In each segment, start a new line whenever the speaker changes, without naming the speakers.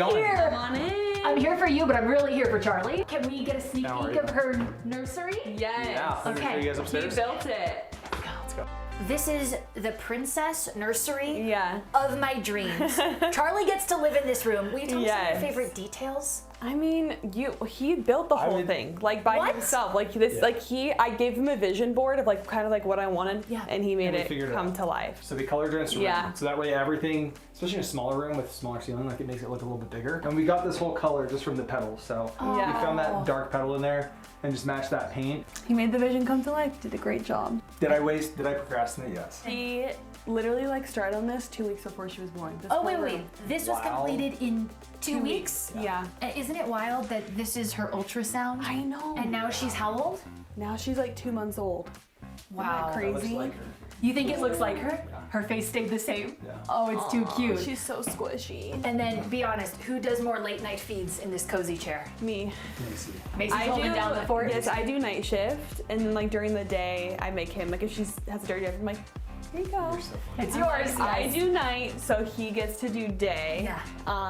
here.
Come on in.
I'm here for you, but I'm really here for Charli. Can we get a sneak peek of her nursery?
Yes.
Yeah.
Okay.
You guys
He
upstairs?
built it.
Let's go.
This is the princess nursery
Yeah.
of my dreams. Charli gets to live in this room. Will you tell me some of your
Yes.
favorite details?
I mean, he built the whole thing like by
What?
himself. Like this, I gave him a vision board of like kind of like what I wanted,
Yeah.
and he made
And we
it
figured it
come
out.
to life.
So we colored this room.
Yeah.
So that way everything, especially in a smaller room with smaller ceiling, like it makes it look a little bit bigger. And we got this whole color just from the petals. So
Yeah.
we found that dark petal in there and just matched that paint.
He made the vision come to life. Did a great job.
Did I procrastinate? Yes.
He literally like started on this 2 weeks before she was born. This
Oh,
whole
wait.
room.
This was
Wow.
completed in 2 weeks?
Yeah.
Isn't it wild that this is her ultrasound?
I know.
And now she's how old?
Now she's like 2 months old.
Wow.
Crazy.
That looks like her.
You think it looks like her? Her face stayed the same?
Yeah.
Oh, it's too cute.
She's so squishy.
And then, be honest, who does more late night feeds in this cozy chair?
Me.
Macy.
Macy's holding down the fort?
Yes, I do night shift, and then like during the day, I make him like if she has a dirty diaper, I'm like, here you go.
You're so funny.
It's yours.
I
Yes.
do night, so he gets to do day.
Yeah.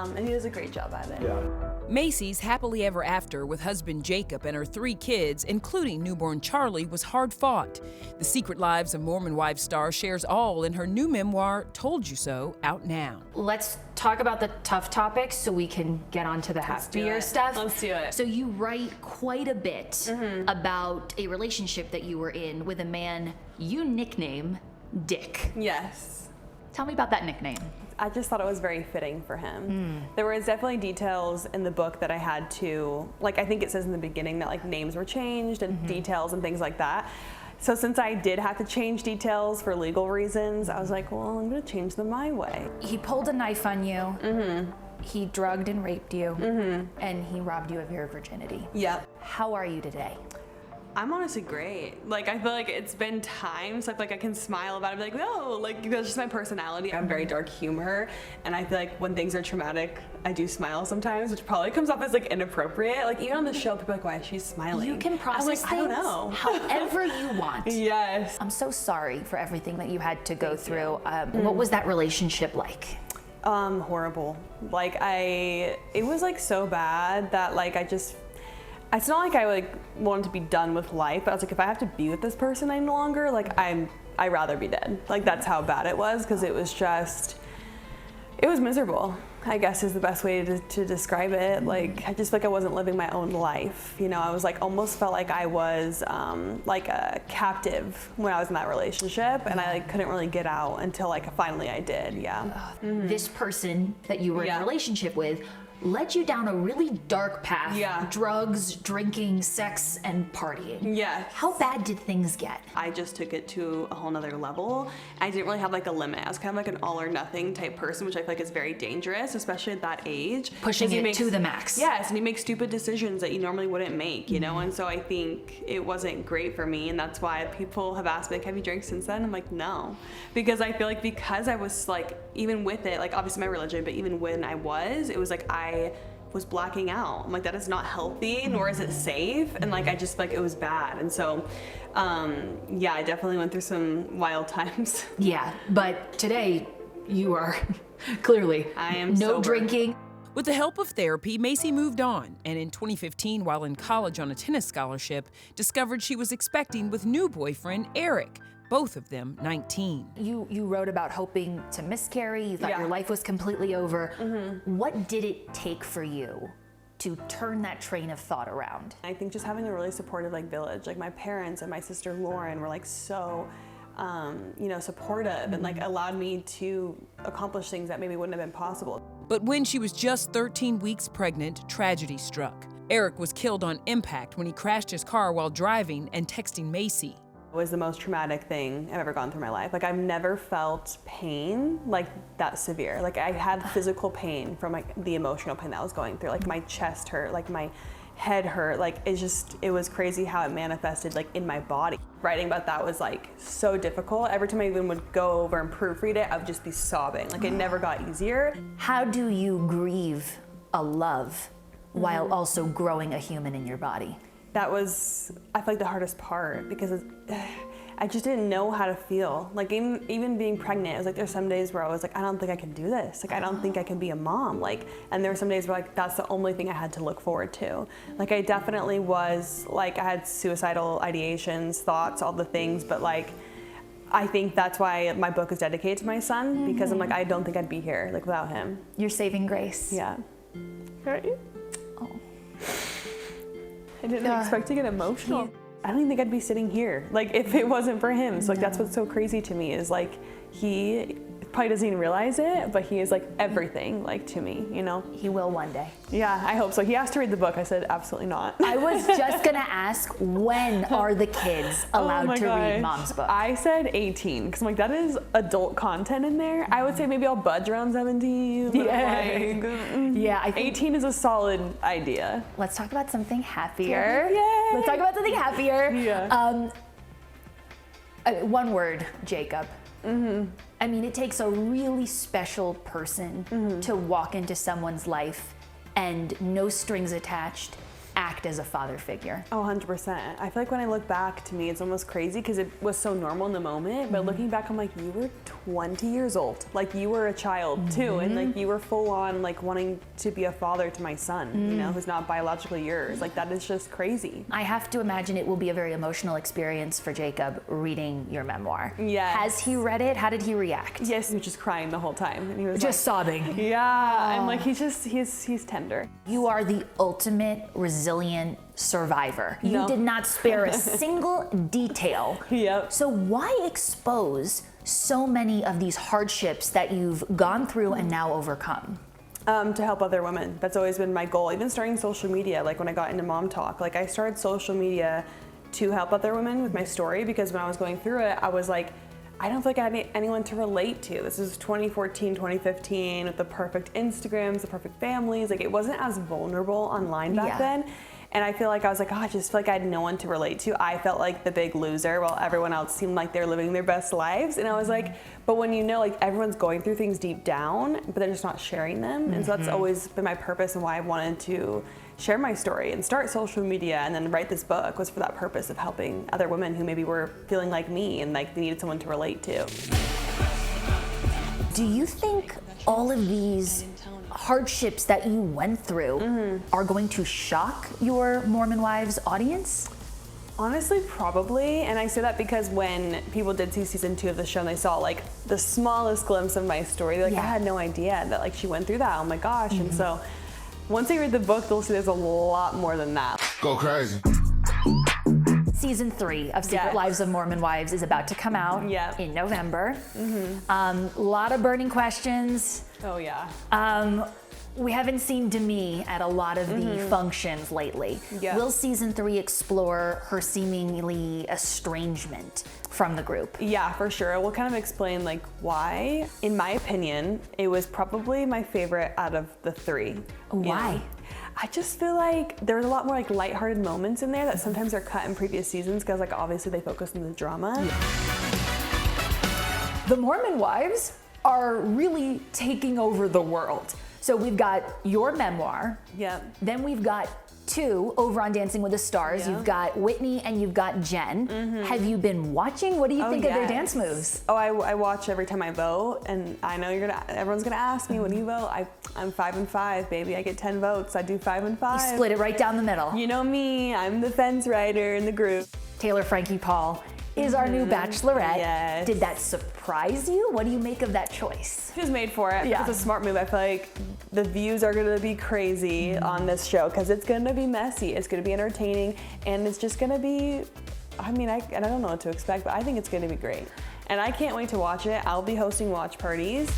And he does a great job at it.
Yeah.
Macy's happily ever after with husband Jacob and her 3 kids, including newborn Charli, was hard fought. The Secret Lives of Mormon Wife star shares all in her new memoir, Told You So, out now.
Let's talk about the tough topics so we can get on to the happier
it.
stuff.
Let's do it.
So you write quite a bit about a relationship that you were in with a man you nickname Dick.
Yes.
Tell me about that nickname.
I just thought it was very fitting for him. There was definitely details in the book that I had to, like I think it says in the beginning that like names were changed and details and things like that. So since I did have to change details for legal reasons, I was like, well, I'm gonna change them my way.
He pulled a knife on you. He drugged and raped you. And he robbed you of your virginity.
Yep.
How are you today?
I'm honestly great. Like I feel like it's been time, so I feel like I can smile about it, be like, no, like that's just my personality. I have very dark humor, and I feel like when things are traumatic, I do smile sometimes, which probably comes off as like inappropriate. Like even on the show, people are like, why is she smiling?
You can process
I'm like,
things
I don't know.
however you want.
Yes.
I'm so sorry for everything that you had to go through. What was that relationship like?
Horrible. Like it was like so bad that like it's not like I like wanted to be done with life, but I was like, if I have to be with this person any longer, like I'd rather be dead. Like that's how bad it was, because it was miserable, I guess is the best way to describe it. Like I just feel like I wasn't living my own life. You know, I was like almost felt like I was like a captive when I was in that relationship, and I like couldn't really get out until like finally I did. Yeah.
This person that you were in a relationship with led you down a really dark path.
Yeah.
Drugs, drinking, sex, and partying.
Yes.
How bad did things get?
I just took it to a whole nother level. I didn't really have like a limit. I was kind of like an all or nothing type person, which I feel like is very dangerous, especially at that age.
Pushing it to the max.
Yes, and you make stupid decisions that you normally wouldn't make, you know? And so I think it wasn't great for me, and that's why people have asked me, like, have you drank since then? I'm like, no. Because I feel like because I was like, even with it, like obviously my religion, but even when it was like I was blacking out. I'm like, that is not healthy, nor is it safe. And like, I just like, it was bad. And so, yeah, I definitely went through some wild times.
Yeah, but today you are clearly
I am
no
sober.
drinking.
With the help of therapy, Macy moved on, and in 2015, while in college on a tennis scholarship, discovered she was expecting with new boyfriend Eric, both of them 19.
You wrote about hoping to miscarry. You thought your life was completely over. What did it take for you to turn that train of thought around?
I think just having a really supportive like village, like my parents and my sister Lauren were like so, you know, supportive and like allowed me to accomplish things that maybe wouldn't have been possible.
But when she was just 13 weeks pregnant, tragedy struck. Eric was killed on impact when he crashed his car while driving and texting Macy.
It was the most traumatic thing I've ever gone through in my life. Like I've never felt pain like that severe. Like I had physical pain from like the emotional pain that I was going through. Like my chest hurt, like my head hurt. Like it was crazy how it manifested like in my body. Writing about that was like so difficult. Every time I even would go over and proofread it, I would just be sobbing. Like it never got easier.
How do you grieve a love while also growing a human in your body?
That was, I feel like, the hardest part, because I just didn't know how to feel. Like even being pregnant, it was like there's some days where I was like, I don't think I can do this. Like I don't think I can be a mom. Like, and there were some days where like that's the only thing I had to look forward to. Like I definitely was like I had suicidal ideations, thoughts, all the things, but like I think that's why my book is dedicated to my son, because I'm like I don't think I'd be here like without him.
Your saving grace.
Yeah. Right.
Oh.
I didn't expect to get emotional. I don't even think I'd be sitting here, like, if it wasn't for him. So, like, that's what's so crazy to me is, like, he probably doesn't even realize it, but he is, like, everything, like, to me, you know?
He will one day.
Yeah, I hope so. He asked to read the book. I said, absolutely not.
I was just gonna ask, when are the kids allowed to read Mom's book?
I said 18, because I'm like, that is adult content in there. I would say maybe I'll budge around 17. But
Yeah, I think
18 is a solid idea.
Let's talk about something happier.
Yay.
Let's talk about something happier.
Yeah.
One word, Jacob. I mean, it takes a really special person to walk into someone's life and no strings attached, act as a father figure.
Oh, 100%. I feel like when I look back, to me, it's almost crazy because it was so normal in the moment. But looking back, I'm like, you were 20 years old. Like, you were a child too. And like, you were full on like wanting to be a father to my son, you know, who's not biologically yours. Like, that is just crazy.
I have to imagine it will be a very emotional experience for Jacob reading your memoir.
Yes.
Has he read it? How did he react?
Yes, he was just crying the whole time. And he was
Just sobbing.
yeah. And like, he's tender.
You are the ultimate resilient survivor. You
No.
did not spare a single detail.
Yep.
So why expose so many of these hardships that you've gone through and now overcome?
To help other women. That's always been my goal. Even starting social media, like when I got into MomTok, like I started social media to help other women with my story, because when I was going through it, I was like, I don't think I had anyone to relate to. This is 2014, 2015 with the perfect Instagrams, the perfect families. Like it wasn't as vulnerable online back then. And I feel like I was like, oh, I just feel like I had no one to relate to. I felt like the big loser while everyone else seemed like they're living their best lives. And I was like, but when you know, like everyone's going through things deep down, but they're just not sharing them. And so that's always been my purpose and why I wanted to share my story and start social media and then write this book, was for that purpose of helping other women who maybe were feeling like me and like they needed someone to relate to.
Do you think all of these hardships that you went through are going to shock your Mormon Wives audience?
Honestly, probably. And I say that because when people did see season 2 of the show and they saw like the smallest glimpse of my story, they're like, I had no idea that like she went through that. Oh my gosh. And so once they read the book, they'll see there's a lot more than that.
Go crazy.
Season 3 of Secret Lives of Mormon Wives is about to come out in November. A lot of burning questions.
Oh yeah.
We haven't seen Demi at a lot of the functions lately. Will season 3 explore her seemingly estrangement from the group?
Yeah, for sure. We'll kind of explain like why. In my opinion, it was probably my favorite out of the 3.
Why?
You know? I just feel like there's a lot more like lighthearted moments in there that sometimes are cut in previous seasons because like obviously they focus on the drama.
The Mormon Wives are really taking over the world. So we've got your memoir. Then we've got 2 over on Dancing with the Stars. You've got Whitney and you've got Jen. Have you been watching? What do you think of their dance moves?
Oh, I watch every time I vote, and I know everyone's gonna ask me, when you vote? I'm 5 and 5, baby. I get 10 votes. I do 5 and 5.
You split it right down the middle.
You know me. I'm the fence rider in the group.
Taylor Frankie Paul is our new Bachelorette. Did that surprise you? What do you make of that choice?
She was made for it. It's a smart move. I feel like the views are gonna be crazy on this show because it's gonna be messy, it's gonna be entertaining, and it's just gonna be, I mean, I don't know what to expect, but I think it's gonna be great. And I can't wait to watch it. I'll be hosting watch parties.